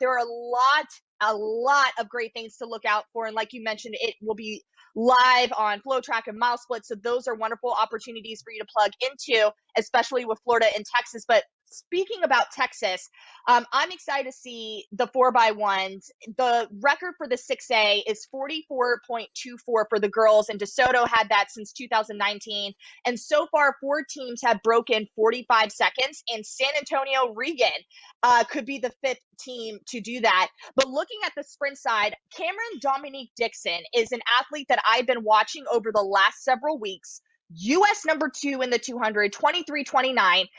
there are a lot of great things to look out for. And like you mentioned, it will be live on FloTrack and Milesplit. So those are wonderful opportunities for you to plug into, especially with Florida and Texas. But speaking about Texas, I'm excited to see the 4x1s. The record for the 6A is 44.24 for the girls, and DeSoto had that since 2019. And so far, 4 teams have broken 45 seconds, and San Antonio Regan could be the 5th team to do that. But looking at the sprint side, Cameron Dominique Dixon is an athlete that I've been watching over the last several weeks. U.S. number 2 in the 200, 23:29.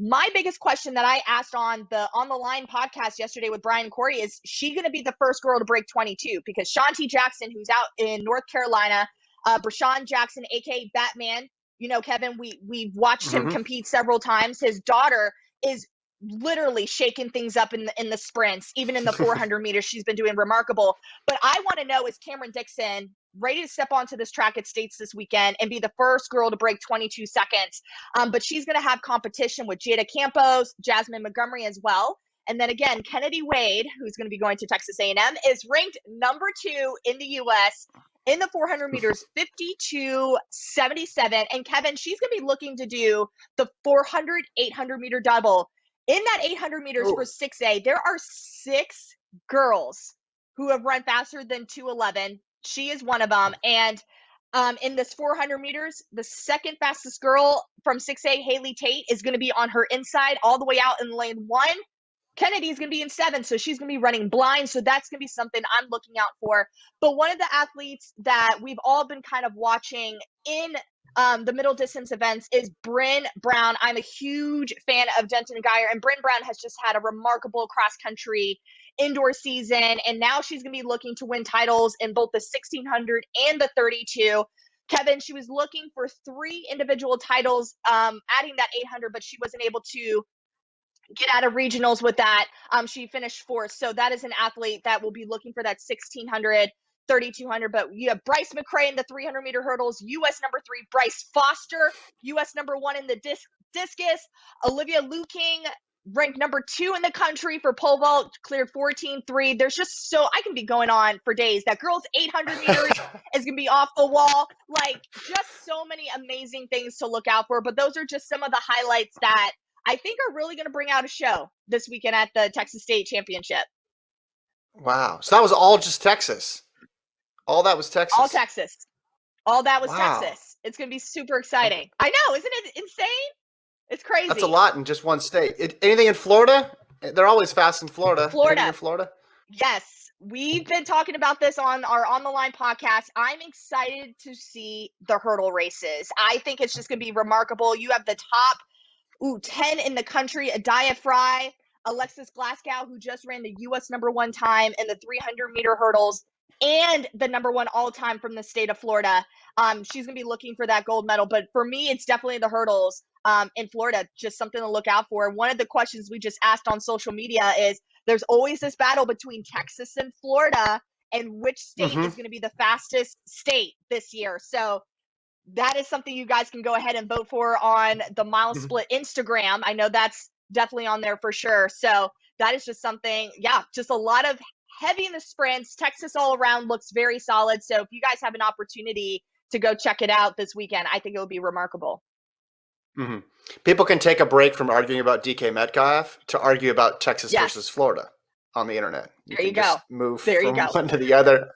My biggest question that I asked on the Line podcast yesterday with Brian Corey is she going to be the first girl to break 22? Because Shanti Jackson, who's out in North Carolina, Brashawn Jackson, aka Batman, you know, Kevin, we've watched him compete several times. His daughter is literally shaking things up in the sprints, even in the 400 meters. She's been doing remarkable. But I want to know, is Cameron Dixon ready to step onto this track at States this weekend and be the first girl to break 22 seconds? But she's going to have competition with Jada Campos, Jasmine Montgomery as well. And then again, Kennedy Wade, who's going to be going to Texas A&M, is ranked number 2 in the U.S. in the 400 meters, 52.77. And Kevin, she's going to be looking to do the 400, 800 meter double. In that 800 meters for 6A, there are 6 girls who have run faster than 2:11. She is one of them. And in this 400 meters, the second fastest girl from 6A, Haley Tate, is going to be on her inside all the way out in lane 1. Kennedy's going to be in 7, so she's going to be running blind. So that's going to be something I'm looking out for. But one of the athletes that we've all been kind of watching in the middle distance events is Bryn Brown. I'm a huge fan of Denton Geyer, and Bryn Brown has just had a remarkable cross-country indoor season, and now she's going to be looking to win titles in both the 1600 and the 32. Kevin, she was looking for 3 individual titles, adding that 800, but she wasn't able to get out of regionals with that. She finished 4th, so that is an athlete that will be looking for that 1600, 3200. But you have Bryce McCray in the 300 meter hurdles, U.S. number 3. Bryce Foster, U.S. number 1 in the discus. Olivia Luking, ranked number 2 in the country for pole vault, cleared 14.3. There's just I can be going on for days. That girl's 800 meters is going to be off the wall. Like, just so many amazing things to look out for. But those are just some of the highlights that I think are really going to bring out a show this weekend at the Texas State Championship. Wow. So that was all just Texas. All that was Texas. All Texas. All that was Texas. It's going to be super exciting. I know. Isn't it insane? It's crazy. That's a lot in just one state. Anything in Florida? They're always fast in Florida. Florida. Anything in Florida? Yes. We've been talking about this on our On the Line podcast. I'm excited to see the hurdle races. I think it's just going to be remarkable. You have the top 10 in the country, Adiah Fry, Alexis Glasgow, who just ran the U.S. number 1 time in the 300 meter hurdles, and the number 1 all time from the state of Florida. She's going to be looking for that gold medal. But for me, it's definitely the hurdles in Florida, just something to look out for. One of the questions we just asked on social media is there's always this battle between Texas and Florida, and which state is going to be the fastest state this year. So that is something you guys can go ahead and vote for on the Milesplit Instagram. I know that's definitely on there for sure. So that is just something, just a lot of heavy in the sprints. Texas all around looks very solid. So if you guys have an opportunity to go check it out this weekend, I think it would be remarkable. People can take a break from arguing about DK Metcalf to argue about Texas versus Florida on the internet. There you go. Move from one to the other.